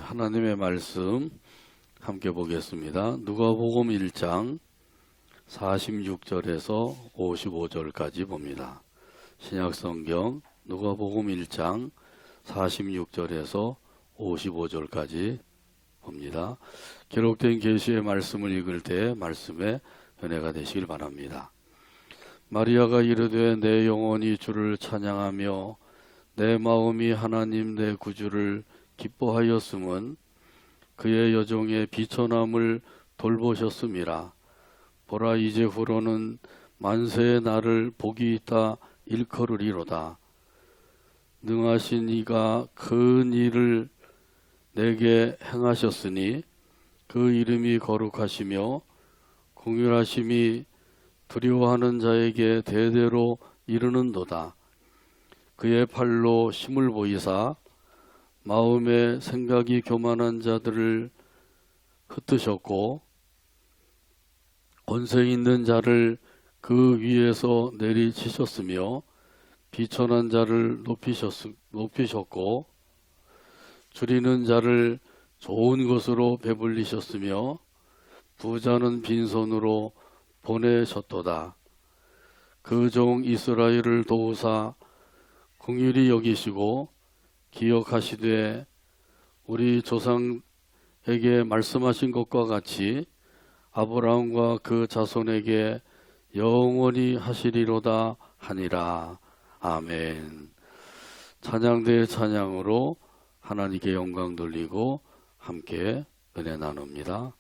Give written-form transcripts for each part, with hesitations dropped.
하나님의 말씀 함께 보겠습니다. 누가복음 1장 46절에서 55절까지 봅니다. 신약성경 누가복음 1장 46절에서 55절까지 봅니다. 기록된 계시의 말씀을 읽을 때 말씀에 은혜가 되시길 바랍니다. 마리아가 이르되 내 영혼이 주를 찬양하며 내 마음이 하나님 내 구주를 기뻐하였음은 그의 여종의 비천함을 돌보셨음이라. 보라 이제후로는 만세의 날을 복이 있다 일컬으리로다. 능하신 이가 큰 일을 내게 행하셨으니 그 이름이 거룩하시며 긍휼하심이 두려워하는 자에게 대대로 이르는도다. 그의 팔로 힘을 보이사 마음의 생각이 교만한 자들을 흩으셨고 권세 있는 자를 그 위에서 내리치셨으며 비천한 자를 높이셨고 줄이는 자를 좋은 것으로 배불리셨으며 부자는 빈손으로 보내셨도다. 그 종 이스라엘을 도우사 긍휼히 여기시고 기억하시되 우리 조상에게 말씀하신 것과 같이 아브라함과 그 자손에게 영원히 하시리로다 하니라. 아멘. 찬양대의 찬양으로 하나님께 영광 돌리고 함께 은혜 나눕니다.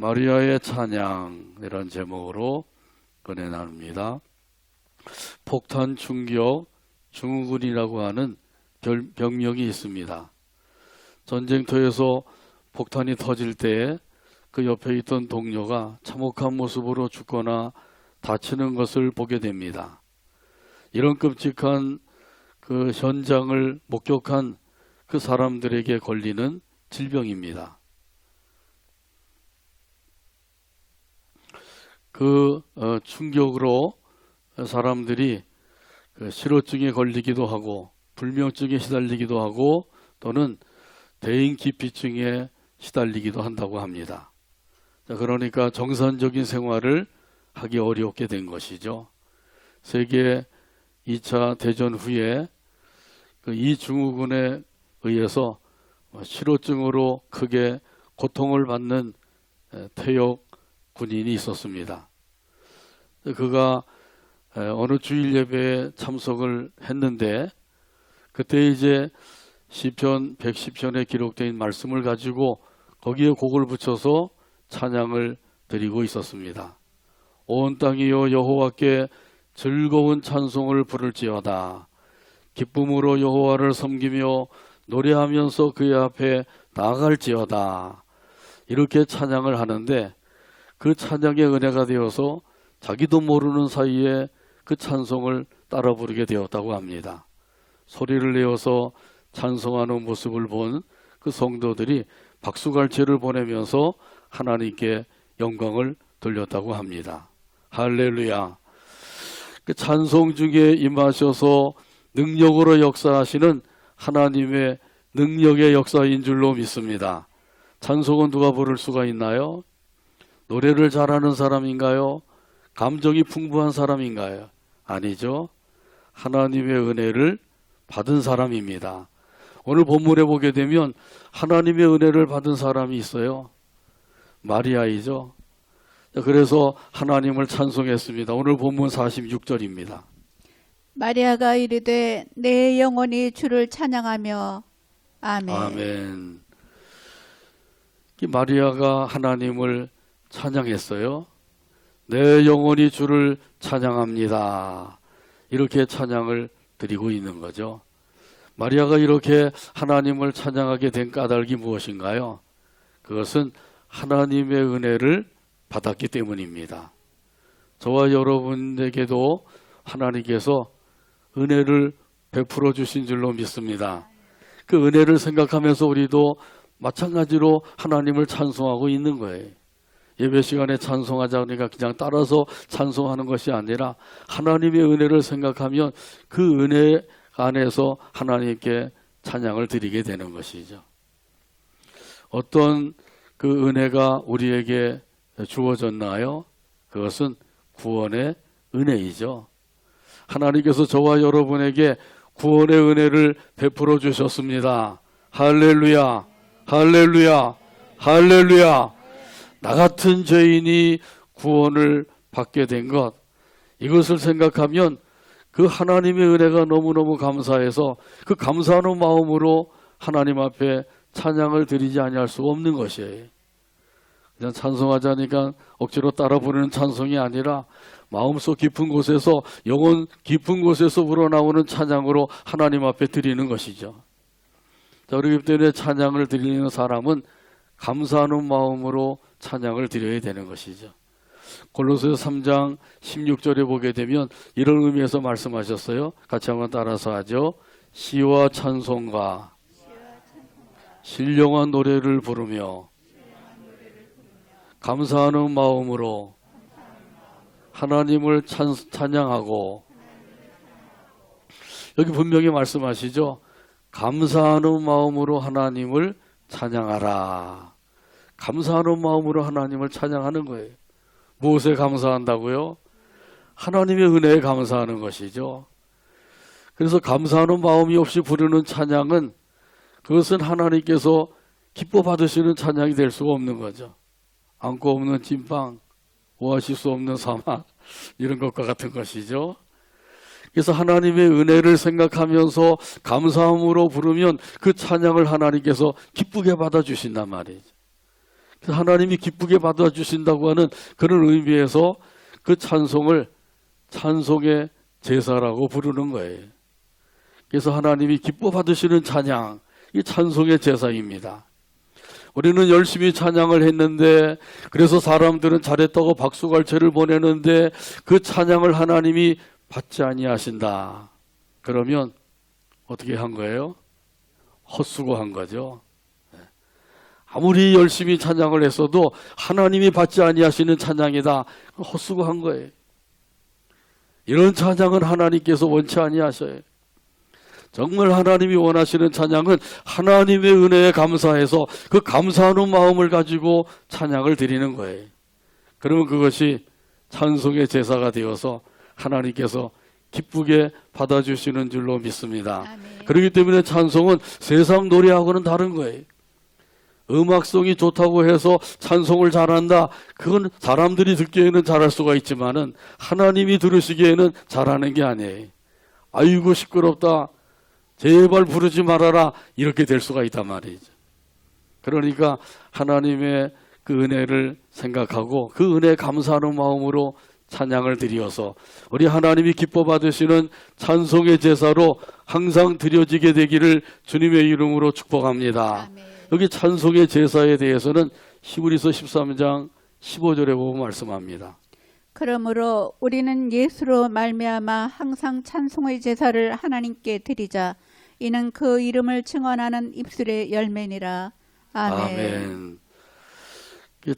마리아의 찬양이라는 제목으로 은혜 나눕니다. 폭탄 충격 증후군이라고 하는 병명이 있습니다. 전쟁터에서 폭탄이 터질 때 그 옆에 있던 동료가 참혹한 모습으로 죽거나 다치는 것을 보게 됩니다. 이런 끔찍한 그 현장을 목격한 그 사람들에게 걸리는 질병입니다. 그 충격으로 사람들이 그 실어증에 걸리기도 하고 불면증에 시달리기도 하고 또는 대인기피증에 시달리기도 한다고 합니다. 그러니까 정상적인 생활을 하기 어렵게 된 것이죠. 세계 2차 대전 후에 이 증후군에 의해서 실어증으로 크게 고통을 받는 퇴역 군인이 있었습니다. 그가 어느 주일 예배에 참석을 했는데 그때 이제 시편 110편에 기록된 말씀을 가지고 거기에 곡을 붙여서 찬양을 드리고 있었습니다. 온 땅이여 여호와께 즐거운 찬송을 부를지어다. 기쁨으로 여호와를 섬기며 노래하면서 그의 앞에 나아갈지어다. 이렇게 찬양을 하는데 그 찬양의 은혜가 되어서 자기도 모르는 사이에 그 찬송을 따라 부르게 되었다고 합니다. 소리를 내어서 찬송하는 모습을 본 그 성도들이 박수갈채를 보내면서 하나님께 영광을 돌렸다고 합니다. 할렐루야. 그 찬송 중에 임하셔서 능력으로 역사하시는 하나님의 능력의 역사인 줄로 믿습니다. 찬송은 누가 부를 수가 있나요? 노래를 잘하는 사람인가요? 감정이 풍부한 사람인가요? 아니죠. 하나님의 은혜를 받은 사람입니다. 오늘 본문에 보게 되면 하나님의 은혜를 받은 사람이 있어요. 마리아이죠. 그래서 하나님을 찬송했습니다. 오늘 본문 46절입니다. 마리아가 이르되 내 영혼이 주를 찬양하며 아멘. 아멘. 이 마리아가 하나님을 찬양했어요. 내 영혼이 주를 찬양합니다. 이렇게 찬양을 드리고 있는 거죠. 마리아가 이렇게 하나님을 찬양하게 된 까닭이 무엇인가요? 그것은 하나님의 은혜를 받았기 때문입니다. 저와 여러분에게도 하나님께서 은혜를 베풀어 주신 줄로 믿습니다. 그 은혜를 생각하면서 우리도 마찬가지로 하나님을 찬송하고 있는 거예요. 예배 시간에 찬송하자 그러니까 그냥 따라서 찬송하는 것이 아니라 하나님의 은혜를 생각하면 그 은혜 안에서 하나님께 찬양을 드리게 되는 것이죠. 어떤 그 은혜가 우리에게 주어졌나요? 그것은 구원의 은혜이죠. 하나님께서 저와 여러분에게 구원의 은혜를 베풀어 주셨습니다. 할렐루야, 할렐루야, 할렐루야. 나 같은 죄인이 구원을 받게 된 것, 이것을 생각하면 그 하나님의 은혜가 너무너무 감사해서 그 감사하는 마음으로 하나님 앞에 찬양을 드리지 아니할 수 없는 것이에요. 그냥 찬송하자니까 억지로 따라 부르는 찬송이 아니라 마음속 깊은 곳에서, 영혼 깊은 곳에서 우러나오는 찬양으로 하나님 앞에 드리는 것이죠. 자, 그렇기 때문에 찬양을 드리는 사람은 감사하는 마음으로 찬양을 드려야 되는 것이죠. 골로새서 3장 16절에 보게 되면 이런 의미에서 말씀하셨어요. 같이 한번 따라서 하죠. 시와 찬송과 신령한 노래를 부르며 감사하는 마음으로 하나님을 찬양하고, 여기 분명히 말씀하시죠. 감사하는 마음으로 하나님을 찬양하라. 감사하는 마음으로 하나님을 찬양하는 거예요. 무엇에 감사한다고요? 하나님의 은혜에 감사하는 것이죠. 그래서 감사하는 마음이 없이 부르는 찬양은, 그것은 하나님께서 기뻐 받으시는 찬양이 될 수가 없는 거죠. 안고 없는 찐빵, 오아시스 없는 사막, 이런 것과 같은 것이죠. 그래서 하나님의 은혜를 생각하면서 감사함으로 부르면 그 찬양을 하나님께서 기쁘게 받아주신단 말이죠. 그래서 하나님이 기쁘게 받아주신다고 하는 그런 의미에서 그 찬송을 찬송의 제사라고 부르는 거예요. 그래서 하나님이 기뻐 받으시는 찬양, 이 찬송의 제사입니다. 우리는 열심히 찬양을 했는데, 그래서 사람들은 잘했다고 박수갈채를 보내는데 그 찬양을 하나님이 받지 아니하신다. 그러면 어떻게 한 거예요? 헛수고한 거죠. 아무리 열심히 찬양을 했어도 하나님이 받지 아니하시는 찬양이다. 헛수고한 거예요. 이런 찬양은 하나님께서 원치 아니하셔요. 정말 하나님이 원하시는 찬양은 하나님의 은혜에 감사해서 그 감사하는 마음을 가지고 찬양을 드리는 거예요. 그러면 그것이 찬송의 제사가 되어서 하나님께서 기쁘게 받아주시는 줄로 믿습니다. 아멘. 그렇기 때문에 찬송은 세상 노래하고는 다른 거예요. 음악성이 좋다고 해서 찬송을 잘한다. 그건 사람들이 듣기에는 잘할 수가 있지만은 하나님이 들으시기에는 잘하는 게 아니에요. 아이고 시끄럽다. 제발 부르지 말아라. 이렇게 될 수가 있단 말이죠. 그러니까 하나님의 그 은혜를 생각하고 그 은혜에 감사하는 마음으로 찬양을 드리어서 우리 하나님이 기뻐 받으시는 찬송의 제사로 항상 드려지게 되기를 주님의 이름으로 축복합니다. 아멘. 여기 찬송의 제사에 대해서는 히브리서 13장 15절에 보면 말씀합니다. 그러므로 우리는 예수로 말미암아 항상 찬송의 제사를 하나님께 드리자. 이는 그 이름을 증언하는 입술의 열매니라. 아멘. 아멘.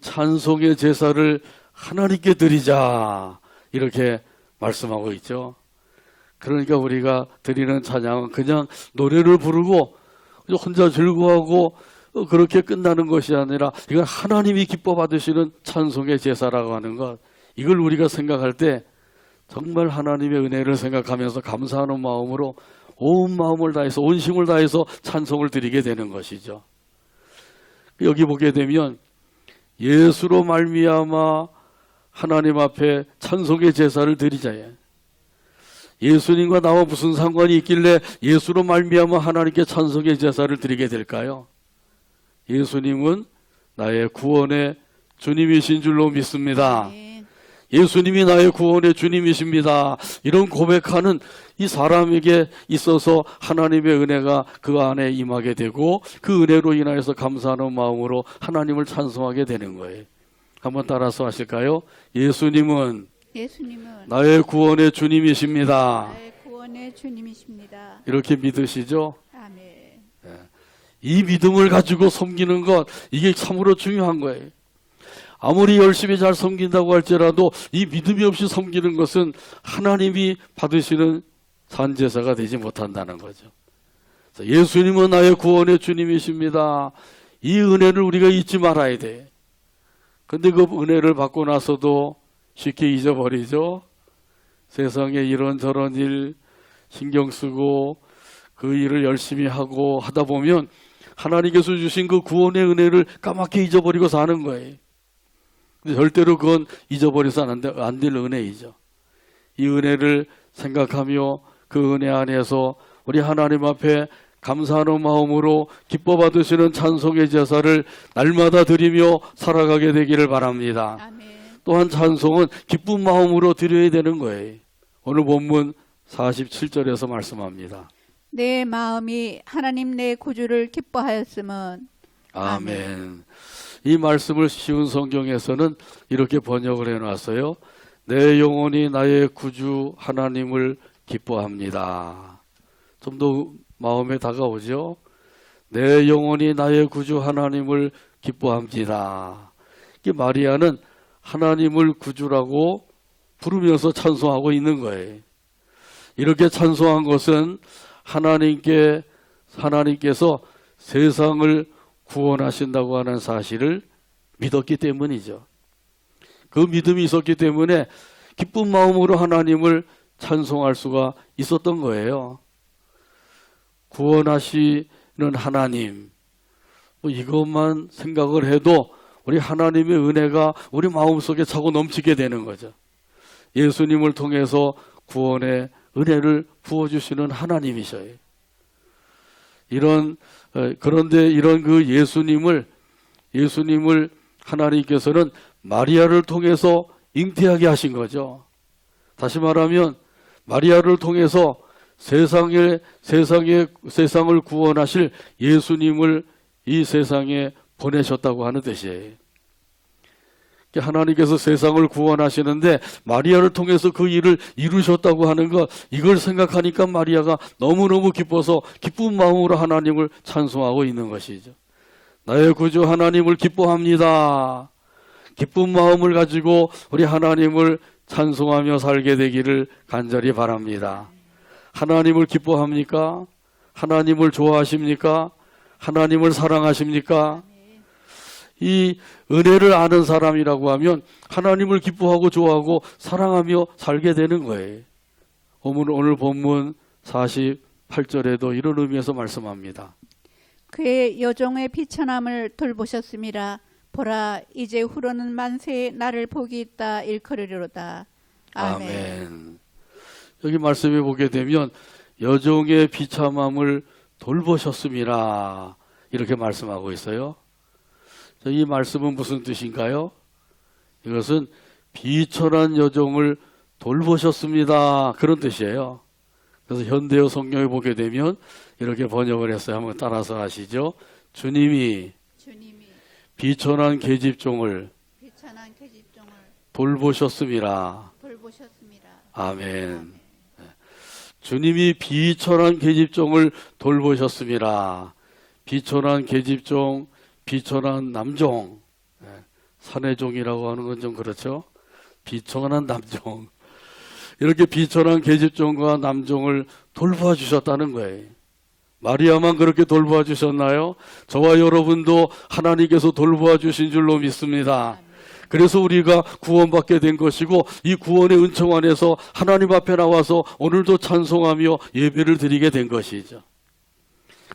찬송의 제사를 하나님께 드리자 이렇게 말씀하고 있죠. 그러니까 우리가 드리는 찬양은 그냥 노래를 부르고 혼자 즐거워하고 그렇게 끝나는 것이 아니라 이건 하나님이 기뻐 받으시는 찬송의 제사라고 하는 것, 이걸 우리가 생각할 때 정말 하나님의 은혜를 생각하면서 감사하는 마음으로 온 마음을 다해서 온 힘을 다해서 찬송을 드리게 되는 것이죠. 여기 보게 되면 예수로 말미암아 하나님 앞에 찬송의 제사를 드리자에, 예수님과 나와 무슨 상관이 있길래 예수로 말미암아 하나님께 찬송의 제사를 드리게 될까요? 예수님은 나의 구원의 주님이신 줄로 믿습니다. 아멘. 예수님이 나의 구원의 주님이십니다. 이런 고백하는 이 사람에게 있어서 하나님의 은혜가 그 안에 임하게 되고 그 은혜로 인하여서 감사하는 마음으로 하나님을 찬송하게 되는 거예요. 한번 따라서 하실까요? 예수님은 나의 구원의 주님이십니다. 나의 구원의 주님이십니다. 이렇게 믿으시죠? 아멘. 이 믿음을 가지고 섬기는 것, 이게 참으로 중요한 거예요. 아무리 열심히 잘 섬긴다고 할지라도 이 믿음이 없이 섬기는 것은 하나님이 받으시는 산제사가 되지 못한다는 거죠. 예수님은 나의 구원의 주님이십니다. 이 은혜를 우리가 잊지 말아야 돼. 근데 그 은혜를 받고 나서도 쉽게 잊어버리죠. 세상에 이런저런 일 신경 쓰고 그 일을 열심히 하고 하다 보면 하나님께서 주신 그 구원의 은혜를 까맣게 잊어버리고 사는 거예요. 근데 절대로 그건 잊어버려서는 안 될 은혜이죠. 이 은혜를 생각하며 그 은혜 안에서 우리 하나님 앞에 감사하는 마음으로 기뻐 받으시는 찬송의 제사를 날마다 드리며 살아가게 되기를 바랍니다. 아멘. 또한 찬송은 기쁜 마음으로 드려야 되는 거예요. 오늘 본문 47절에서 말씀합니다. 내 마음이 하나님 내 구주를 기뻐하였음은. 아멘. 이 말씀을 쉬운 성경에서는 이렇게 번역을 해놨어요. 내 영혼이 나의 구주 하나님을 기뻐합니다. 좀 더 마음에 다가오죠. 내 영혼이 나의 구주 하나님을 기뻐합니다. 이 마리아는 하나님을 구주라고 부르면서 찬송하고 있는 거예요. 이렇게 찬송한 것은 하나님께서 세상을 구원하신다고 하는 사실을 믿었기 때문이죠. 그 믿음이 있었기 때문에 기쁜 마음으로 하나님을 찬송할 수가 있었던 거예요. 구원하시는 하나님, 이것만 생각을 해도 우리 하나님의 은혜가 우리 마음속에 차고 넘치게 되는 거죠. 예수님을 통해서 구원의 은혜를 부어주시는 하나님이셔요. 그런데 이런 그 예수님을 하나님께서는 마리아를 통해서 잉태하게 하신 거죠. 다시 말하면 마리아를 통해서 세상을 구원하실 예수님을 이 세상에 보내셨다고 하는 뜻이에요. 하나님께서 세상을 구원하시는데 마리아를 통해서 그 일을 이루셨다고 하는 것, 이걸 생각하니까 마리아가 너무너무 기뻐서 기쁜 마음으로 하나님을 찬송하고 있는 것이죠. 나의 구주 하나님을 기뻐합니다. 기쁜 마음을 가지고 우리 하나님을 찬송하며 살게 되기를 간절히 바랍니다. 하나님을 기뻐합니까? 하나님을 좋아하십니까? 하나님을 사랑하십니까? 이 은혜를 아는 사람이라고 하면 하나님을 기뻐하고 좋아하고 사랑하며 살게 되는 거예요. 오늘 본문 48절에도 이런 의미에서 말씀합니다. 그의 여종의 비천함을 돌보셨음이라. 보라, 이제 후로는 만세에 나를 복이 있다 일컬으리로다. 아멘. 아멘. 여기 말씀해 보게 되면 여종의 비참함을 돌보셨음이라 이렇게 말씀하고 있어요. 이 말씀은 무슨 뜻인가요? 이것은 비천한 여종을 돌보셨습니다. 그런 뜻이에요. 그래서 현대어 성경에 보게 되면 이렇게 번역을 했어요. 한번 따라서 하시죠. 주님이 비천한 계집종을 돌보셨음이라. 아멘. 주님이 비천한 계집종을 돌보셨음이라. 비천한 계집종, 비천한 남종, 사내종이라고 하는 건 좀 그렇죠. 비천한 남종, 이렇게 비천한 계집종과 남종을 돌봐주셨다는 거예요. 마리아만 그렇게 돌봐주셨나요? 저와 여러분도 하나님께서 돌봐주신 줄로 믿습니다. 그래서 우리가 구원받게 된 것이고 이 구원의 은총 안에서 하나님 앞에 나와서 오늘도 찬송하며 예배를 드리게 된 것이죠.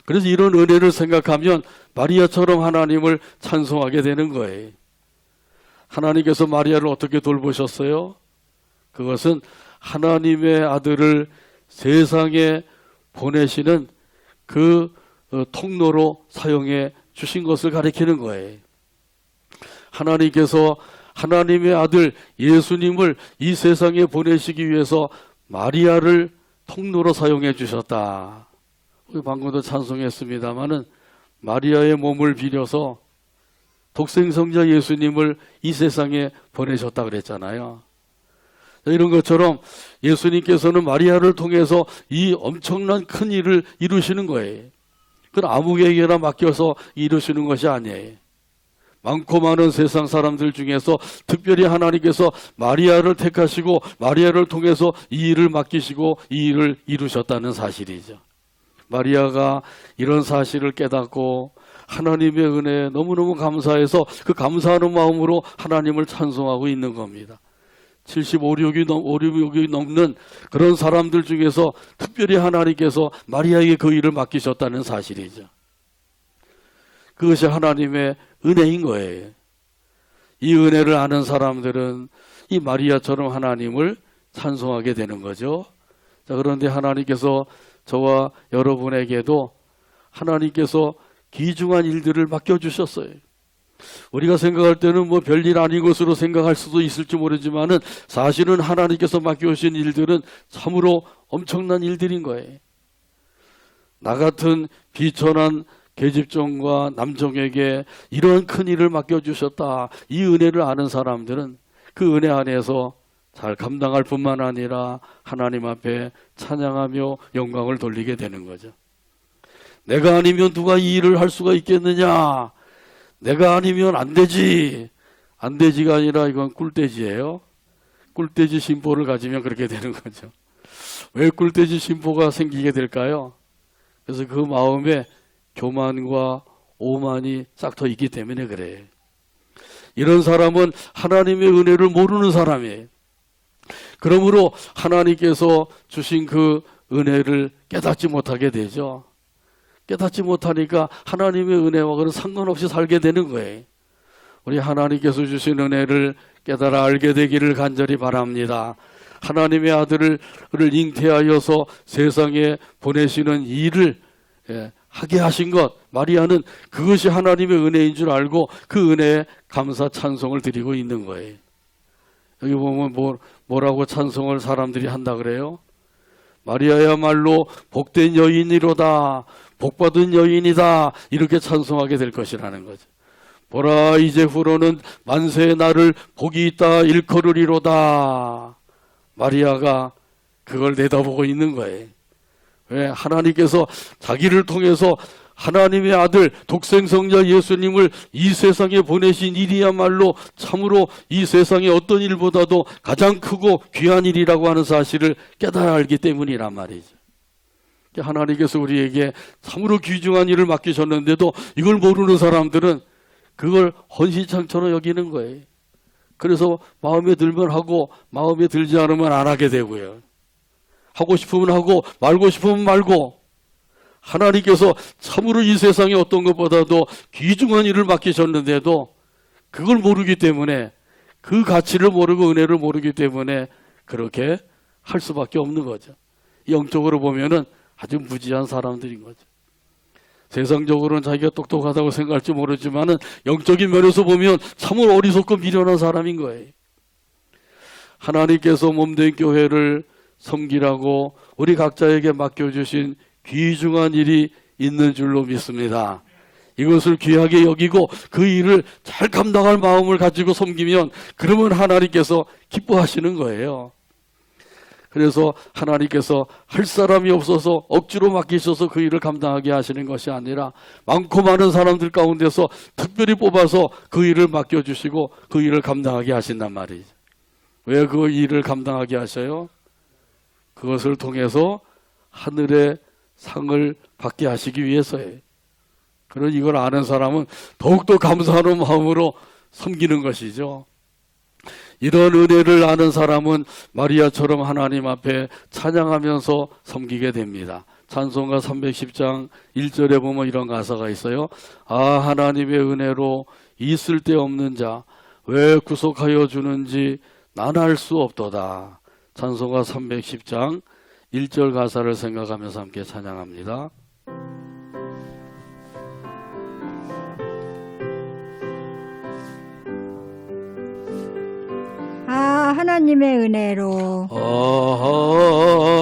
그래서 이런 은혜를 생각하면 마리아처럼 하나님을 찬송하게 되는 거예요. 하나님께서 마리아를 어떻게 돌보셨어요? 그것은 하나님의 아들을 세상에 보내시는 그 통로로 사용해 주신 것을 가리키는 거예요. 하나님께서 하나님의 아들 예수님을 이 세상에 보내시기 위해서 마리아를 통로로 사용해 주셨다. 우리 방금도 찬송했습니다마는 마리아의 몸을 빌려서 독생성자 예수님을 이 세상에 보내셨다 그랬잖아요. 이런 것처럼 예수님께서는 마리아를 통해서 이 엄청난 큰 일을 이루시는 거예요. 그건 아무에게나 맡겨서 이루시는 것이 아니에요. 많고 많은 세상 사람들 중에서 특별히 하나님께서 마리아를 택하시고 마리아를 통해서 이 일을 맡기시고 이 일을 이루셨다는 사실이죠. 마리아가 이런 사실을 깨닫고 하나님의 은혜에 너무너무 감사해서 그 감사하는 마음으로 하나님을 찬송하고 있는 겁니다. 75력이 넘는 그런 사람들 중에서 특별히 하나님께서 마리아에게 그 일을 맡기셨다는 사실이죠. 그것이 하나님의 은혜인 거예요. 이 은혜를 아는 사람들은 이 마리아처럼 하나님을 찬송하게 되는 거죠. 자, 그런데 하나님께서 저와 여러분에게도 하나님께서 귀중한 일들을 맡겨주셨어요. 우리가 생각할 때는 뭐 별일 아닌 것으로 생각할 수도 있을지 모르지만은 사실은 하나님께서 맡겨주신 일들은 참으로 엄청난 일들인 거예요. 나 같은 비천한 계집종과 남종에게 이런 큰 일을 맡겨주셨다. 이 은혜를 아는 사람들은 그 은혜 안에서 잘 감당할 뿐만 아니라 하나님 앞에 찬양하며 영광을 돌리게 되는 거죠. 내가 아니면 누가 이 일을 할 수가 있겠느냐? 내가 아니면 안 되지. 안 되지가 아니라 이건 꿀돼지예요. 꿀돼지 심보를 가지면 그렇게 되는 거죠. 왜 꿀돼지 심보가 생기게 될까요? 그래서 그 마음에 교만과 오만이 싹터 있기 때문에 그래요. 이런 사람은 하나님의 은혜를 모르는 사람이에요. 그러므로 하나님께서 주신 그 은혜를 깨닫지 못하게 되죠. 깨닫지 못하니까 하나님의 은혜와 그런 상관없이 살게 되는 거예요. 우리 하나님께서 주신 은혜를 깨달아 알게 되기를 간절히 바랍니다. 하나님의 아들을 잉태하여서 세상에 보내시는 일을 하게 하신 것, 마리아는 그것이 하나님의 은혜인 줄 알고 그 은혜에 감사 찬송을 드리고 있는 거예요. 여기 보면 뭐라고 찬송을 사람들이 한다 그래요? 마리아야말로 복된 여인이로다, 복받은 여인이다, 이렇게 찬송하게 될 것이라는 거죠. 보라, 이제 후로는 만세의 날을 복이 있다 일컬으리로다. 마리아가 그걸 내다보고 있는 거예요. 왜? 하나님께서 자기를 통해서 하나님의 아들 독생성자 예수님을 이 세상에 보내신 일이야말로 참으로 이 세상의 어떤 일보다도 가장 크고 귀한 일이라고 하는 사실을 깨달아 알기 때문이란 말이죠. 하나님께서 우리에게 참으로 귀중한 일을 맡기셨는데도 이걸 모르는 사람들은 그걸 헌신창처럼 여기는 거예요. 그래서 마음에 들면 하고 마음에 들지 않으면 안 하게 되고요. 하고 싶으면 하고 말고 싶으면 말고, 하나님께서 참으로 이 세상에 어떤 것보다도 귀중한 일을 맡기셨는데도 그걸 모르기 때문에, 그 가치를 모르고 은혜를 모르기 때문에 그렇게 할 수밖에 없는 거죠. 영적으로 보면은 아주 무지한 사람들인 거죠. 세상적으로는 자기가 똑똑하다고 생각할지 모르지만은 영적인 면에서 보면 참으로 어리석고 미련한 사람인 거예요. 하나님께서 몸된 교회를 섬기라고 우리 각자에게 맡겨주신 귀중한 일이 있는 줄로 믿습니다. 이것을 귀하게 여기고 그 일을 잘 감당할 마음을 가지고 섬기면 그러면 하나님께서 기뻐하시는 거예요. 그래서 하나님께서 할 사람이 없어서 억지로 맡기셔서 그 일을 감당하게 하시는 것이 아니라 많고 많은 사람들 가운데서 특별히 뽑아서 그 일을 맡겨주시고 그 일을 감당하게 하신단 말이죠. 왜 그 일을 감당하게 하셔요? 그것을 통해서 하늘의 상을 받게 하시기 위해서예요. 그런 이걸 아는 사람은 더욱더 감사하는 마음으로 섬기는 것이죠. 이런 은혜를 아는 사람은 마리아처럼 하나님 앞에 찬양하면서 섬기게 됩니다. 찬송가 310장 1절에 보면 이런 가사가 있어요. 아, 하나님의 은혜로 있을 데 없는 자 왜 구속하여 주는지 난 알 수 없도다. 찬송가 310장 1절 가사를 생각하면서 함께 찬양합니다. 아, 하나님의 은혜로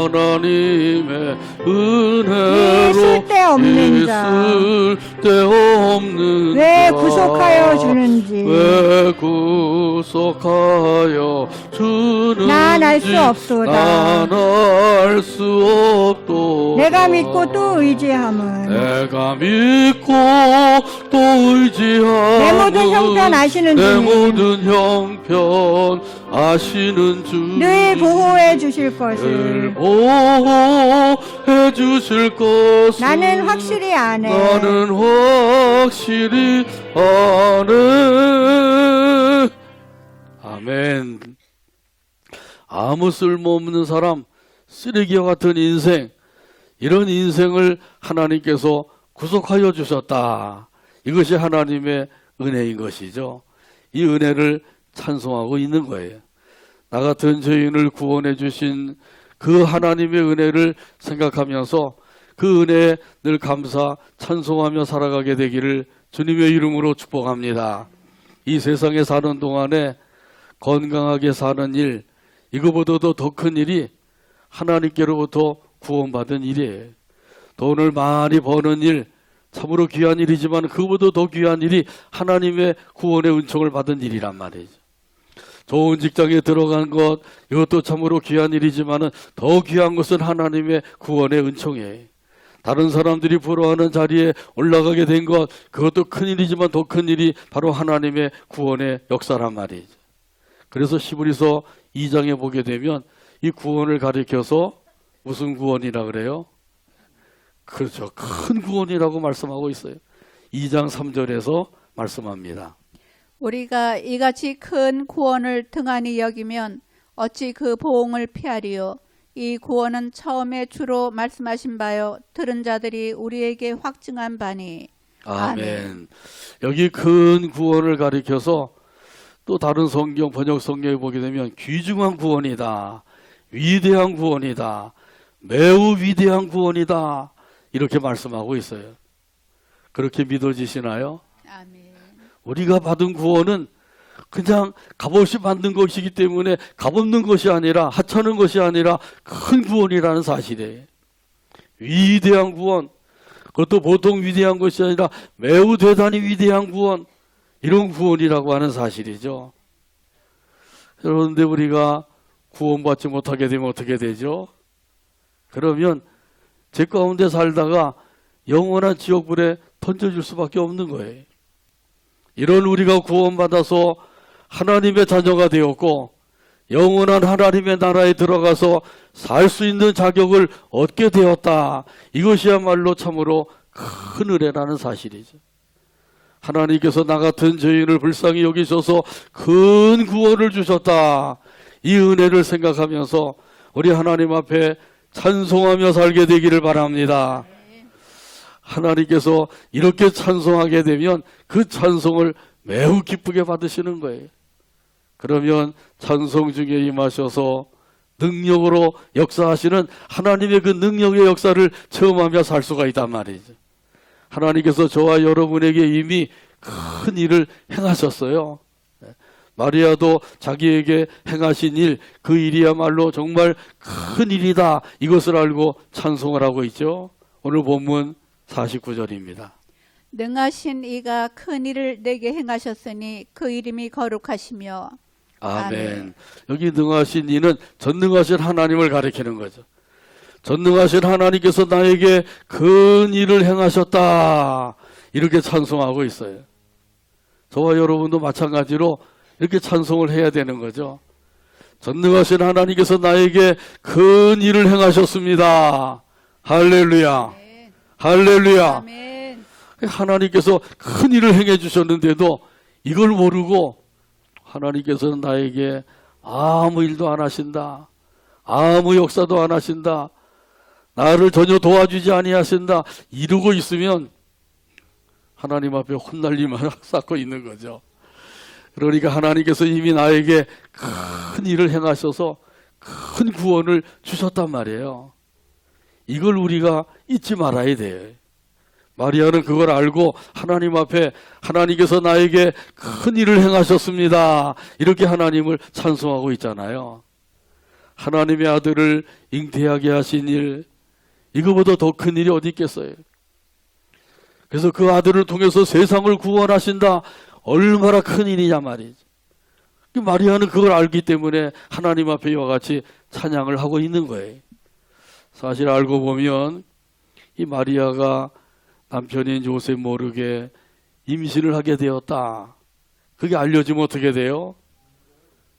하나님의 은혜로 쓸데없는 자 쓸데없는 왜 자 구속하여 주는지 왜 구속하여 주는지 난 알 수 없도다. 난 알 수 없도다. 내가 믿고 또 의지함은 내가 믿고 또 의지하는 내 모든 형편 아시는 내 주님 모든 형편 아시는 주님 늘 보호해 주실 늘 것을 보호해 주실 것을 나는 확실히 아네. 나는 확실히 아네. 아멘. 아무 쓸모없는 사람, 쓰레기와 같은 인생, 이런 인생을 하나님께서 구속하여 주셨다. 이것이 하나님의 은혜인 것이죠. 이 은혜를 찬송하고 있는 거예요. 나 같은 죄인을 구원해 주신 그 하나님의 은혜를 생각하면서 그 은혜에 늘 감사 찬송하며 살아가게 되기를 주님의 이름으로 축복합니다. 이 세상에 사는 동안에 건강하게 사는 일, 이거보다도 더 큰 일이 하나님께로부터 구원받은 일이에요. 돈을 많이 버는 일, 참으로 귀한 일이지만 그보다 더 귀한 일이 하나님의 구원의 은총을 받은 일이란 말이죠. 좋은 직장에 들어간 것, 이것도 참으로 귀한 일이지만 더 귀한 것은 하나님의 구원의 은총이에요. 다른 사람들이 부러워하는 자리에 올라가게 된 것, 그것도 큰 일이지만 더 큰 일이 바로 하나님의 구원의 역사란 말이죠. 그래서 히브리서 2장에 보게 되면 이 구원을 가리켜서 무슨 구원이라 그래요? 그렇죠. 큰 구원이라고 말씀하고 있어요. 2장 3절에서 말씀합니다. 우리가 이같이 큰 구원을 등한히 여기면 어찌 그 보응을 피하리요. 이 구원은 처음에 주로 말씀하신 바요 들은 자들이 우리에게 확증한 바니. 아멘. 여기 큰 구원을 가리켜서 또 다른 성경 번역 성경에 보게 되면 귀중한 구원이다, 위대한 구원이다, 매우 위대한 구원이다, 이렇게 말씀하고 있어요. 그렇게 믿어지시나요? 아멘. 우리가 받은 구원은 그냥 값없이 받는 것이기 때문에 값없는 것이 아니라 하찮은 것이 아니라 큰 구원이라는 사실이에요. 위대한 구원, 그것도 보통 위대한 것이 아니라 매우 대단히 위대한 구원, 이런 구원이라고 하는 사실이죠. 그런데 우리가 구원받지 못하게 되면 어떻게 되죠? 그러면 제 가운데 살다가 영원한 지옥불에 던져질 수밖에 없는 거예요. 이런 우리가 구원받아서 하나님의 자녀가 되었고 영원한 하나님의 나라에 들어가서 살 수 있는 자격을 얻게 되었다. 이것이야말로 참으로 큰 은혜라는 사실이죠. 하나님께서 나 같은 죄인을 불쌍히 여기셔서 큰 구원을 주셨다. 이 은혜를 생각하면서 우리 하나님 앞에 찬송하며 살게 되기를 바랍니다. 하나님께서 이렇게 찬송하게 되면 그 찬송을 매우 기쁘게 받으시는 거예요. 그러면 찬송 중에 임하셔서 능력으로 역사하시는 하나님의 그 능력의 역사를 체험하며 살 수가 있단 말이죠. 하나님께서 저와 여러분에게 이미 큰 일을 행하셨어요. 마리아도 자기에게 행하신 일, 그 일이야말로 정말 큰 일이다. 이것을 알고 찬송을 하고 있죠. 오늘 본문 49절입니다. 능하신 이가 큰 일을 내게 행하셨으니 그 이름이 거룩하시며. 아멘. 여기 능하신 이는 전능하신 하나님을 가리키는 거죠. 전능하신 하나님께서 나에게 큰 일을 행하셨다. 이렇게 찬송하고 있어요. 저와 여러분도 마찬가지로 이렇게 찬송을 해야 되는 거죠. 전능하신 하나님께서 나에게 큰 일을 행하셨습니다. 할렐루야. 아멘. 할렐루야. 아멘. 하나님께서 큰 일을 행해 주셨는데도 이걸 모르고 하나님께서는 나에게 아무 일도 안 하신다. 아무 역사도 안 하신다. 나를 전혀 도와주지 아니하신다. 이러고 있으면 하나님 앞에 혼날 일만 쌓고 있는 거죠. 그러니까 하나님께서 이미 나에게 큰 일을 행하셔서 큰 구원을 주셨단 말이에요. 이걸 우리가 잊지 말아야 돼요. 마리아는 그걸 알고 하나님 앞에 하나님께서 나에게 큰 일을 행하셨습니다. 이렇게 하나님을 찬송하고 있잖아요. 하나님의 아들을 잉태하게 하신 일, 이거보다 더 큰 일이 어디 있겠어요. 그래서 그 아들을 통해서 세상을 구원하신다. 얼마나 큰 일이냐 말이죠. 마리아는 그걸 알기 때문에 하나님 앞에 이와 같이 찬양을 하고 있는 거예요. 사실 알고 보면 이 마리아가 남편인 요셉 모르게 임신을 하게 되었다. 그게 알려지면 어떻게 돼요?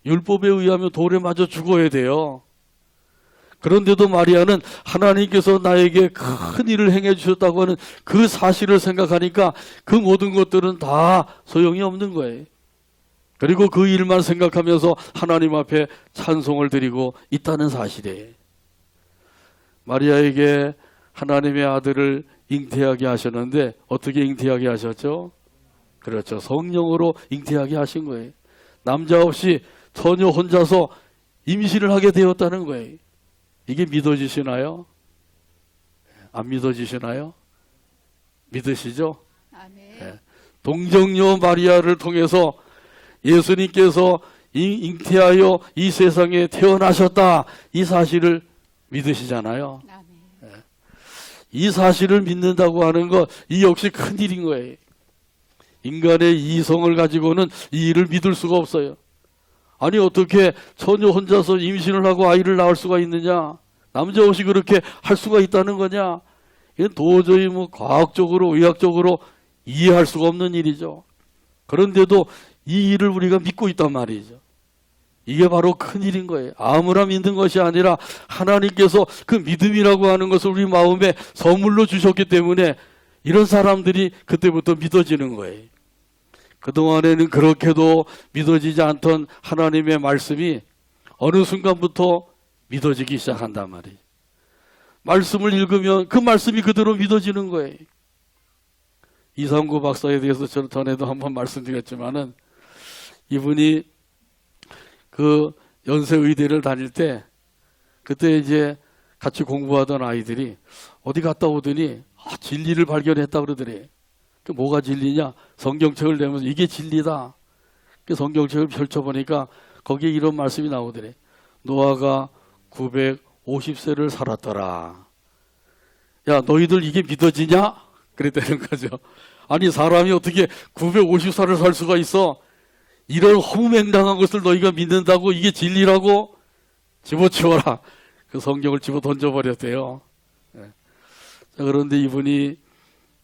율법에 의하면 돌에 맞아 죽어야 돼요. 그런데도 마리아는 하나님께서 나에게 큰 일을 행해 주셨다고 하는 그 사실을 생각하니까 그 모든 것들은 다 소용이 없는 거예요. 그리고 그 일만 생각하면서 하나님 앞에 찬송을 드리고 있다는 사실이에요. 마리아에게 하나님의 아들을 잉태하게 하셨는데 어떻게 잉태하게 하셨죠? 그렇죠. 성령으로 잉태하게 하신 거예요. 남자 없이 처녀 혼자서 임신을 하게 되었다는 거예요. 이게 믿어지시나요? 안 믿어지시나요? 믿으시죠? 아멘. 동정녀 마리아를 통해서 예수님께서 잉태하여 이 세상에 태어나셨다. 이 사실을 믿으시잖아요. 아멘. 이 사실을 믿는다고 하는 것, 이 역시 큰 일인 거예요. 인간의 이성을 가지고는 이 일을 믿을 수가 없어요. 아니 어떻게 처녀 혼자서 임신을 하고 아이를 낳을 수가 있느냐? 남자 없이 그렇게 할 수가 있다는 거냐? 이건 도저히 과학적으로 의학적으로 이해할 수가 없는 일이죠. 그런데도 이 일을 우리가 믿고 있단 말이죠. 이게 바로 큰 일인 거예요. 아무나 믿는 것이 아니라 하나님께서 그 믿음이라고 하는 것을 우리 마음에 선물로 주셨기 때문에 이런 사람들이 그때부터 믿어지는 거예요. 그동안에는 그렇게도 믿어지지 않던 하나님의 말씀이 어느 순간부터 믿어지기 시작한단 말이에요. 말씀을 읽으면 그 말씀이 그대로 믿어지는 거예요. 이상구 박사에 대해서 저는 전에도 한번 말씀드렸지만은 이분이 그 연세의대를 다닐 때 그때 이제 같이 공부하던 아이들이 어디 갔다 오더니 진리를 발견했다 그러더래. 그 뭐가 진리냐? 성경책을 내면서 이게 진리다. 그 성경책을 펼쳐보니까 거기에 이런 말씀이 나오더래. 노아가 950세를 살았더라. 야, 너희들 이게 믿어지냐? 그랬다는 거죠. 아니, 사람이 어떻게 950살을 살 수가 있어? 이런 허무맹랑한 것을 너희가 믿는다고? 이게 진리라고? 집어치워라. 그 성경을 집어 던져버렸대요. 자, 그런데 이분이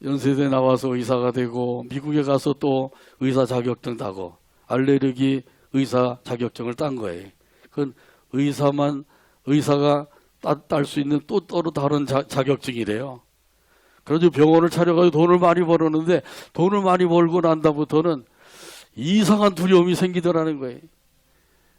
연세대 나와서 의사가 되고 미국에 가서 또 의사 자격증 따고 알레르기 의사 자격증을 딴 거예요. 그건 의사가 딸 수 있는 또 따로 다른 자격증이래요. 그래서 병원을 차려가지고 돈을 많이 벌었는데 돈을 많이 벌고 난 다음부터는 이상한 두려움이 생기더라는 거예요.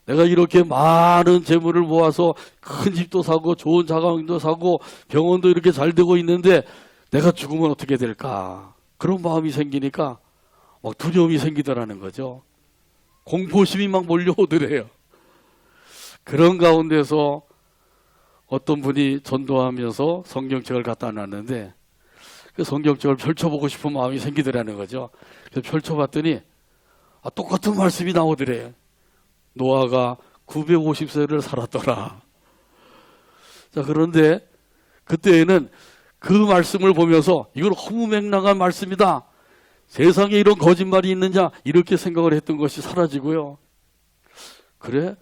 내가 이렇게 많은 재물을 모아서 큰 집도 사고 좋은 자가용도 사고 병원도 이렇게 잘 되고 있는데 내가 죽으면 어떻게 될까? 그런 마음이 생기니까 막 두려움이 생기더라는 거죠. 공포심이 막 몰려오더래요. 그런 가운데서 어떤 분이 전도하면서 성경책을 갖다 놨는데 그 성경책을 펼쳐보고 싶은 마음이 생기더라는 거죠. 그래서 펼쳐봤더니 똑같은 말씀이 나오더래요. 노아가 950세를 살았더라. 자, 그런데 그때에는 그 말씀을 보면서 이건 허무맹랑한 말씀이다. 세상에 이런 거짓말이 있느냐 이렇게 생각을 했던 것이 사라지고요. 그래?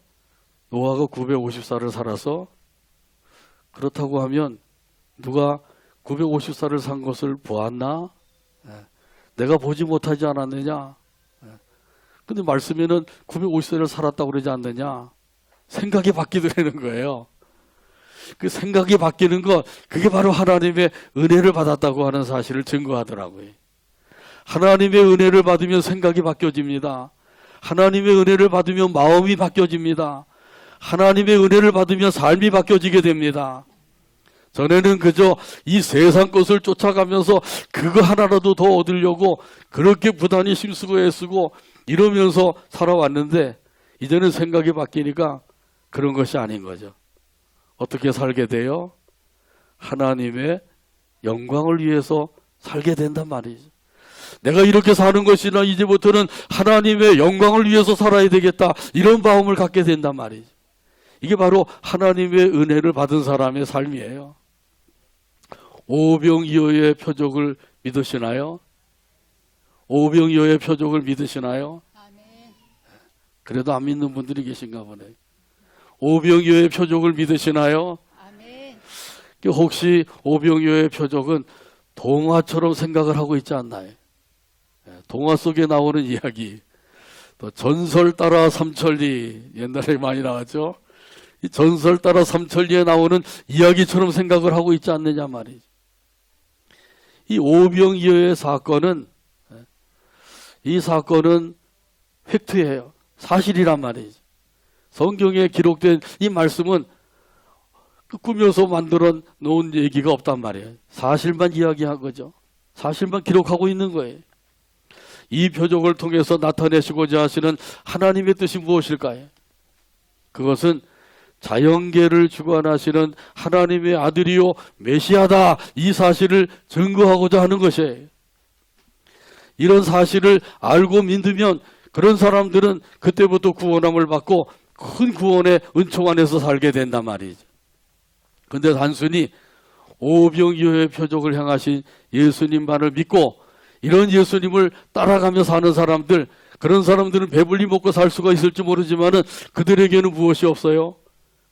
노아가 950살을 살아서 그렇다고 하면 누가 950살을 산 것을 보았나? 내가 보지 못하지 않았느냐? 근데 말씀에는 950세를 살았다고 그러지 않느냐? 생각이 바뀌더라는 거예요. 그 생각이 바뀌는 것, 그게 바로 하나님의 은혜를 받았다고 하는 사실을 증거하더라고요. 하나님의 은혜를 받으면 생각이 바뀌어집니다. 하나님의 은혜를 받으면 마음이 바뀌어집니다. 하나님의 은혜를 받으면 삶이 바뀌어지게 됩니다. 전에는 그저 이 세상 것을 쫓아가면서 그거 하나라도 더 얻으려고 그렇게 부단히 힘쓰고 애쓰고 이러면서 살아왔는데 이제는 생각이 바뀌니까 그런 것이 아닌 거죠. 어떻게 살게 돼요? 하나님의 영광을 위해서 살게 된단 말이죠. 내가 이렇게 사는 것이나 이제부터는 하나님의 영광을 위해서 살아야 되겠다 이런 마음을 갖게 된단 말이죠. 이게 바로 하나님의 은혜를 받은 사람의 삶이에요. 오병이어의 표적을 믿으시나요? 오병이어의 표적을 믿으시나요? 그래도 안 믿는 분들이 계신가 보네. 오병이어의 표적을 믿으시나요? 혹시 오병이어의 표적은 동화처럼 생각을 하고 있지 않나요? 동화 속에 나오는 이야기, 또 전설 따라 삼천리, 옛날에 많이 나왔죠. 이 전설 따라 삼천리에 나오는 이야기처럼 생각을 하고 있지 않느냐 말이죠. 이 오병이어의 사건은, 이 사건은 팩트예요. 사실이란 말이죠. 성경에 기록된 이 말씀은 꾸며서 만들어 놓은 얘기가 없단 말이에요. 사실만 이야기한 거죠. 사실만 기록하고 있는 거예요. 이 표적을 통해서 나타내시고자 하시는 하나님의 뜻이 무엇일까요? 그것은 자연계를 주관하시는 하나님의 아들이요 메시아다, 이 사실을 증거하고자 하는 것이에요. 이런 사실을 알고 믿으면 그런 사람들은 그때부터 구원함을 받고 큰 구원의 은총 안에서 살게 된단 말이죠. 근데 단순히 오병이어의 표적을 행하신 예수님만을 믿고 이런 예수님을 따라가며 사는 사람들, 그런 사람들은 배불리 먹고 살 수가 있을지 모르지만은 그들에게는 무엇이 없어요?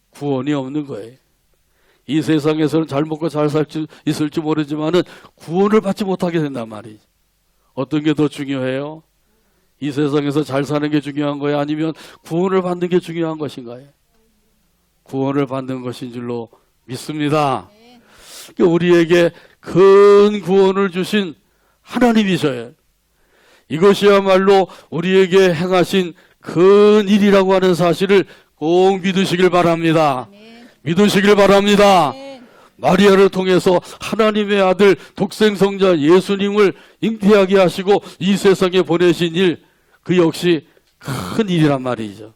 구원이 없는 거예요. 이 세상에서는 잘 먹고 잘 살 수 있을지 모르지만은 구원을 받지 못하게 된단 말이죠. 어떤 게 더 중요해요? 이 세상에서 잘 사는 게 중요한 거예요? 아니면 구원을 받는 게 중요한 것인가요? 구원을 받는 것인 줄로 믿습니다. 우리에게 큰 구원을 주신 하나님이셔요. 이것이야말로 우리에게 행하신 큰 일이라고 하는 사실을 꼭 믿으시길 바랍니다. 믿으시길 바랍니다. 마리아를 통해서 하나님의 아들 독생성자 예수님을 잉태하게 하시고 이 세상에 보내신 일, 그 역시 큰 일이란 말이죠.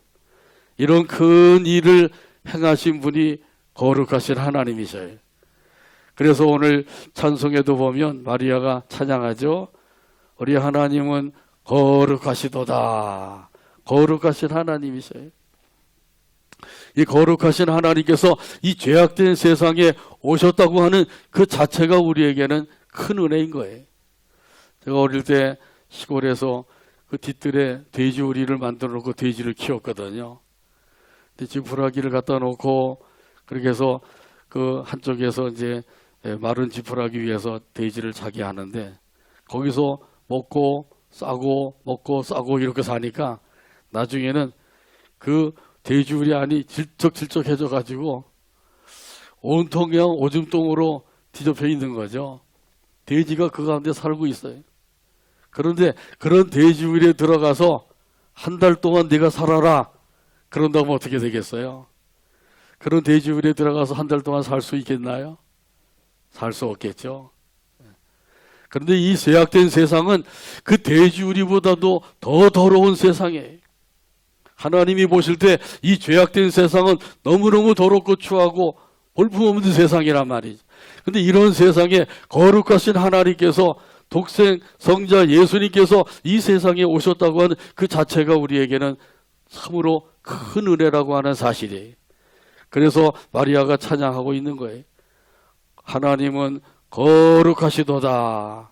이런 큰 일을 행하신 분이 거룩하신 하나님이셔요. 그래서 오늘 찬송에도 보면 마리아가 찬양하죠. 우리 하나님은 거룩하시도다. 거룩하신 하나님이셔요. 이 거룩하신 하나님께서 이 죄악된 세상에 오셨다고 하는 그 자체가 우리에게는 큰 은혜인 거예요. 제가 어릴 때 시골에서 그 뒤뜰에 돼지우리를 만들어 놓고 돼지를 키웠거든요. 근데 지푸라기를 갖다 놓고 그렇게 해서 그 한쪽에서 이제 마른 지푸라기 위에서 돼지를 자게 하는데 거기서 먹고 싸고 이렇게 사니까 나중에는 그 돼지우리 안이 질척질척해져 가지고 온통 그냥 오줌똥으로 뒤덮여 있는 거죠. 돼지가 그 가운데 살고 있어요. 그런데 그런 돼지우리에 들어가서 한 달 동안 네가 살아라 그런다면 어떻게 되겠어요? 그런 돼지우리에 들어가서 한 달 동안 살 수 있겠나요? 살 수 없겠죠. 그런데 이 죄악된 세상은 그 돼지우리보다도 더 더러운 세상이에요. 하나님이 보실 때 이 죄악된 세상은 너무너무 더럽고 추하고 볼품없는 세상이란 말이죠. 그런데 이런 세상에 거룩하신 하나님께서 독생 성자 예수님께서 이 세상에 오셨다고 하는 그 자체가 우리에게는 참으로 큰 은혜라고 하는 사실이에요. 그래서 마리아가 찬양하고 있는 거예요. 하나님은 거룩하시도다.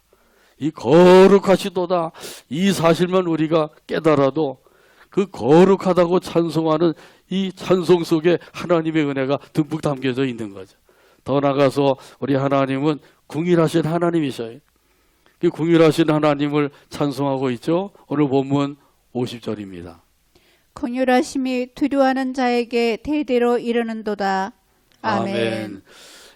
이 거룩하시도다. 이 사실만 우리가 깨달아도 그 거룩하다고 찬송하는 이 찬송 속에 하나님의 은혜가 듬뿍 담겨져 있는 거죠. 더 나아가서 우리 하나님은 궁일하신 하나님이셔요. 그 궁일하신 하나님을 찬송하고 있죠. 오늘 본문 50절입니다. 긍휼하심이 두려워하는 자에게 대대로 이르는도다. 아멘.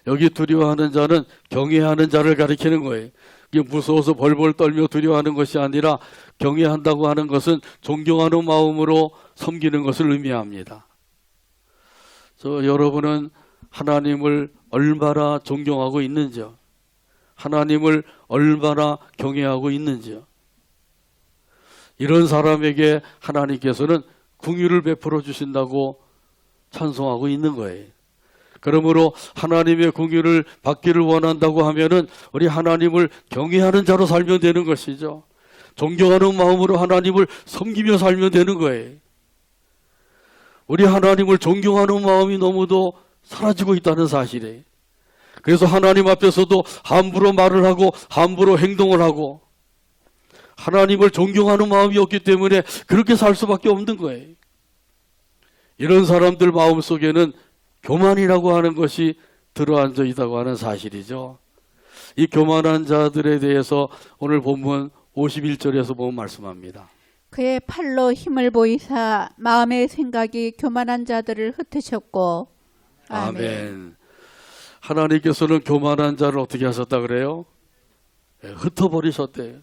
여기 두려워하는 자는 경외하는 자를 가리키는 거예요. 이게 무서워서 벌벌 떨며 두려워하는 것이 아니라 경외한다고 하는 것은 존경하는 마음으로 섬기는 것을 의미합니다. 여러분은 하나님을 얼마나 존경하고 있는지요? 하나님을 얼마나 경외하고 있는지요? 이런 사람에게 하나님께서는 긍휼을 베풀어 주신다고 찬송하고 있는 거예요. 그러므로 하나님의 긍휼을 받기를 원한다고 하면은 우리 하나님을 경외하는 자로 살면 되는 것이죠. 존경하는 마음으로 하나님을 섬기며 살면 되는 거예요. 우리 하나님을 존경하는 마음이 너무도 사라지고 있다는 사실이에요. 그래서 하나님 앞에서도 함부로 말을 하고 함부로 행동을 하고 하나님을 존경하는 마음이 없기 때문에 그렇게 살 수밖에 없는 거예요. 이런 사람들 마음속에는 교만이라고 하는 것이 들어앉아 있다고 하는 사실이죠. 이 교만한 자들에 대해서 오늘 본문 51절에서 보면 말씀합니다. 그의 팔로 힘을 보이사 마음의 생각이 교만한 자들을 흩으셨고. 아멘. 하나님께서는 교만한 자를 어떻게 하셨다 그래요? 흩어버리셨대요.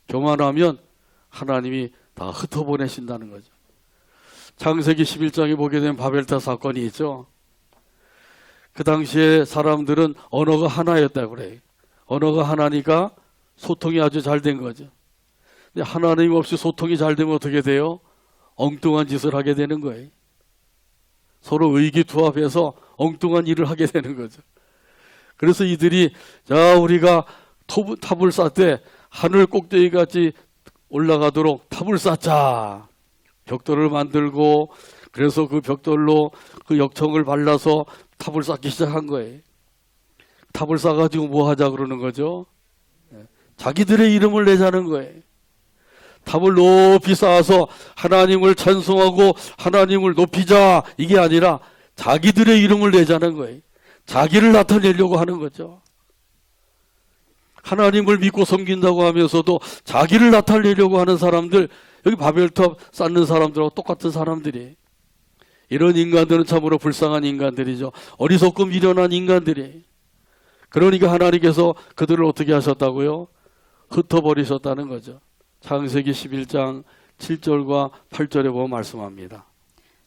교만하면 하나님이 다 흩어보내신다는 거죠. 창세기 11장에 보게 된 바벨탑 사건이 있죠. 그 당시에 사람들은 언어가 하나였다고 그래요. 언어가 하나니까 소통이 아주 잘 된 거죠. 근데 하나님 없이 소통이 잘 되면 어떻게 돼요? 엉뚱한 짓을 하게 되는 거예요. 서로 의기투합해서 엉뚱한 일을 하게 되는 거죠. 그래서 이들이 자 우리가 탑을 쌓되 하늘 꼭대기 같이 올라가도록 탑을 쌓자. 벽돌을 만들고 그래서 그 벽돌로 그 역청을 발라서 탑을 쌓기 시작한 거예요. 탑을 쌓아가지고 뭐 하자 그러는 거죠? 자기들의 이름을 내자는 거예요. 탑을 높이 쌓아서 하나님을 찬송하고 하나님을 높이자 이게 아니라 자기들의 이름을 내자는 거예요. 자기를 나타내려고 하는 거죠. 하나님을 믿고 섬긴다고 하면서도 자기를 나타내려고 하는 사람들, 여기 바벨탑 쌓는 사람들하고 똑같은 사람들이에요. 이런 인간들은 참으로 불쌍한 인간들이죠. 어리석고 미련한 인간들이에요. 그러니까 하나님께서 그들을 어떻게 하셨다고요? 흩어버리셨다는 거죠. 창세기 11장 7절과 8절에 보면 말씀합니다.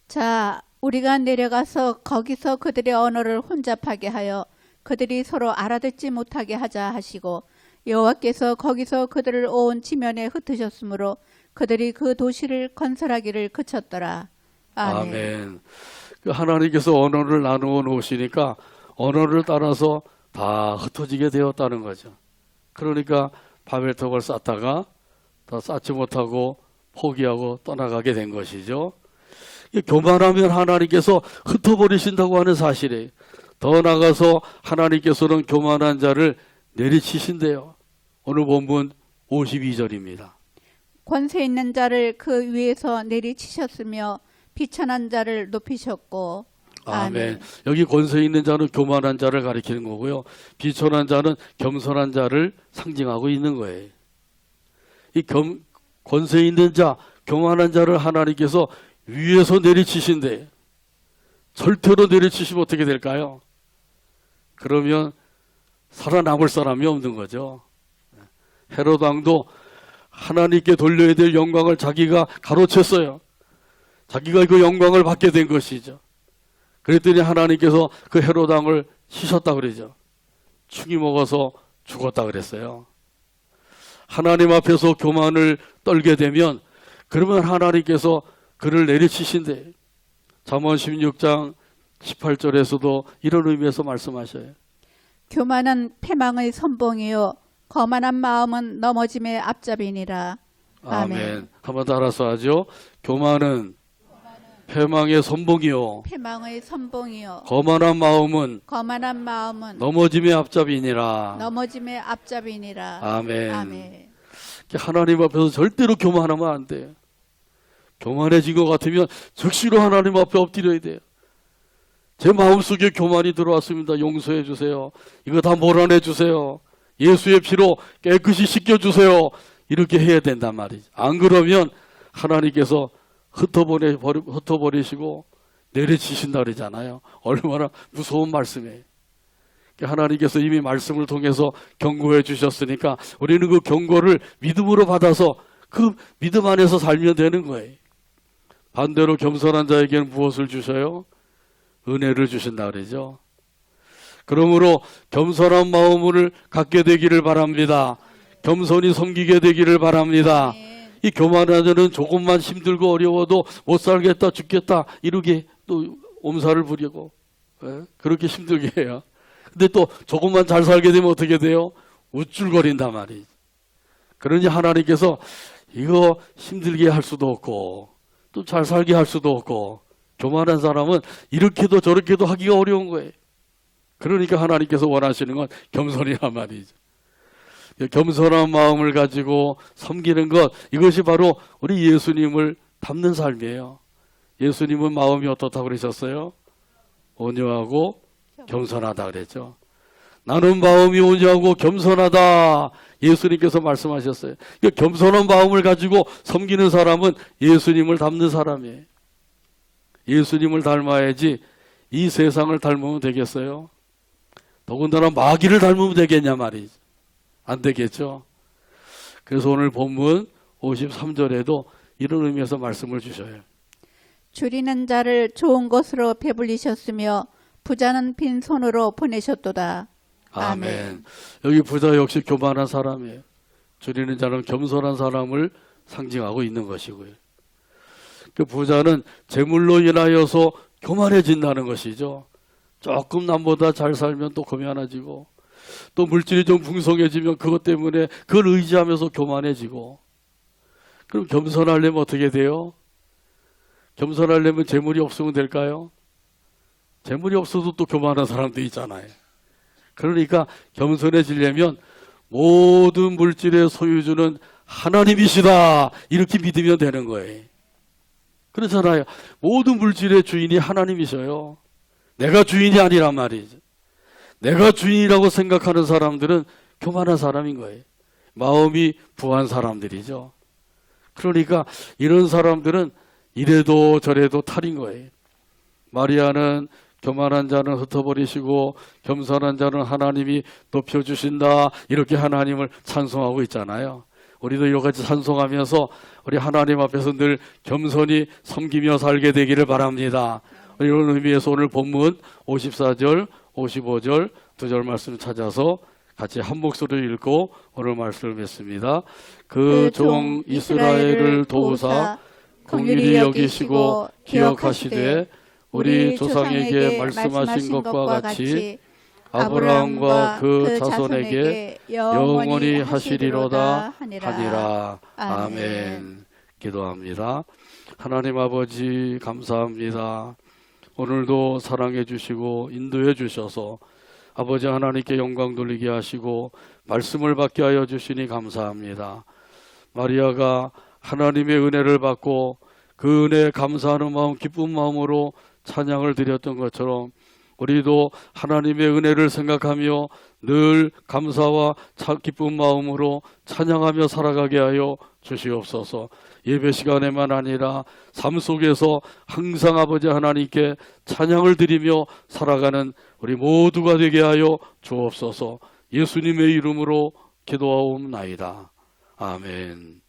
자, 우리가 내려가서 거기서 그들의 언어를 혼잡하게 하여 그들이 서로 알아듣지 못하게 하자 하시고 여호와께서 거기서 그들을 온 지면에 흩으셨으므로 그들이 그 도시를 건설하기를 그쳤더라. 아멘. 아멘. 하나님께서 언어를 나누어 놓으시니까 언어를 따라서 다 흩어지게 되었다는 거죠. 그러니까 바벨탑을 쌓다가 다 쌓지 못하고 포기하고 떠나가게 된 것이죠. 교만하면 하나님께서 흩어버리신다고 하는 사실이에요. 더 나아가서 하나님께서는 교만한 자를 내리치신대요. 오늘 본문 52절입니다. 권세 있는 자를 그 위에서 내리치셨으며 비천한 자를 높이셨고. 아멘. 여기 권세 있는 자는 교만한 자를 가리키는 거고요. 비천한 자는 겸손한 자를 상징하고 있는 거예요. 이 권세 있는 자, 교만한 자를 하나님께서 위에서 내리치신대. 절대로 내리치시면 어떻게 될까요? 그러면 살아남을 사람이 없는 거죠. 헤롯 왕도 하나님께 돌려야 될 영광을 자기가 가로챘어요. 자기가 그 영광을 받게 된 것이죠. 그랬더니 하나님께서 그 헤롯 왕을 치셨다 그러죠. 충이 먹어서 죽었다 그랬어요. 하나님 앞에서 교만을 떨게 되면 그러면 하나님께서 그를 내리치신대. 잠언 16장 18절에서도 이런 의미에서 말씀하셔요. 교만은 패망의 선봉이요 거만한 마음은 넘어짐의 앞잡이니라. 아멘. 한번 따라서 하죠. 교만은 패망의 선봉이요 패망의 선봉이요 거만한 마음은 거만한 마음은 넘어짐의 앞잡이니라. 넘어짐의 앞잡이니라. 아멘. 아멘. 하나님 앞에서 절대로 교만하면 안 돼요. 교만해진 것 같으면 즉시로 하나님 앞에 엎드려야 돼요. 제 마음속에 교만이 들어왔습니다. 용서해 주세요. 이거 다 몰아내 주세요. 예수의 피로 깨끗이 씻겨주세요. 이렇게 해야 된단 말이죠. 안 그러면 하나님께서 흩어버리시고 내리치신다 그러잖아요. 얼마나 무서운 말씀이에요. 하나님께서 이미 말씀을 통해서 경고해 주셨으니까 우리는 그 경고를 믿음으로 받아서 그 믿음 안에서 살면 되는 거예요. 반대로 겸손한 자에게는 무엇을 주셔요? 은혜를 주신다 그러죠. 그러므로 겸손한 마음을 갖게 되기를 바랍니다. 겸손히 섬기게 되기를 바랍니다. 이 교만한 자는 조금만 힘들고 어려워도 못 살겠다 죽겠다 이렇게 또 옴살을 부리고 그렇게 힘들게 해요. 근데 또 조금만 잘 살게 되면 어떻게 돼요? 우쭐거린단 말이죠. 그러니 하나님께서 이거 힘들게 할 수도 없고 또 잘 살게 할 수도 없고 교만한 사람은 이렇게도 저렇게도 하기가 어려운 거예요. 그러니까 하나님께서 원하시는 건 겸손이란 말이죠. 겸손한 마음을 가지고 섬기는 것, 이것이 바로 우리 예수님을 닮는 삶이에요. 예수님은 마음이 어떻다고 그러셨어요? 온유하고 겸손하다 그랬죠. 나는 마음이 온유하고 겸손하다. 예수님께서 말씀하셨어요. 겸손한 마음을 가지고 섬기는 사람은 예수님을 닮는 사람이에요. 예수님을 닮아야지 이 세상을 닮으면 되겠어요? 더군다나 마귀를 닮으면 되겠냐 말이죠. 안 되겠죠. 그래서 오늘 본문 53절에도 이런 의미에서 말씀을 주셔요. 줄이는 자를 좋은 것으로 배불리셨으며 부자는 빈손으로 보내셨도다. 아멘. 여기 부자 역시 교만한 사람이에요. 줄이는 자는 겸손한 사람을 상징하고 있는 것이고요. 그 부자는 재물로 인하여서 교만해진다는 것이죠. 조금 남보다 잘 살면 또 교만해지고 또 물질이 좀 풍성해지면 그것 때문에 그걸 의지하면서 교만해지고. 그럼 겸손하려면 어떻게 돼요? 겸손하려면 재물이 없으면 될까요? 재물이 없어도 또 교만한 사람도 있잖아요. 그러니까 겸손해지려면 모든 물질의 소유주는 하나님이시다 이렇게 믿으면 되는 거예요. 그렇잖아요. 모든 물질의 주인이 하나님이셔요. 내가 주인이 아니란 말이죠. 내가 주인이라고 생각하는 사람들은 교만한 사람인 거예요. 마음이 부한 사람들이죠. 그러니까 이런 사람들은 이래도 저래도 탈인 거예요. 마리아는 교만한 자는 흩어버리시고 겸손한 자는 하나님이 높여주신다 이렇게 하나님을 찬송하고 있잖아요. 우리도 이렇게 찬송하면서 우리 하나님 앞에서 늘 겸손히 섬기며 살게 되기를 바랍니다. 이런 의미에서 오늘 본문 54절 55절 두 절 말씀 찾아서 같이 한 목소리로 읽고 오늘 말씀을 맺습니다. 그 종 이스라엘을 도우사 긍휼히 여기시고 기억하시되 우리 조상에게 말씀하신 것과 같이 아브라함과 그 자손에게 영원히 하시리로다 하니라. 아멘. 기도합니다. 하나님 아버지 감사합니다. 오늘도 사랑해 주시고 인도해 주셔서 아버지 하나님께 영광 돌리게 하시고 말씀을 받게 하여 주시니 감사합니다. 마리아가 하나님의 은혜를 받고 그 은혜에 감사하는 마음, 기쁜 마음으로 찬양을 드렸던 것처럼 우리도 하나님의 은혜를 생각하며 늘 감사와 기쁜 마음으로 찬양하며 살아가게 하여 주시옵소서. 예배 시간에만 아니라 삶 속에서 항상 아버지 하나님께 찬양을 드리며 살아가는 우리 모두가 되게 하여 주옵소서. 예수님의 이름으로 기도하옵나이다. 아멘.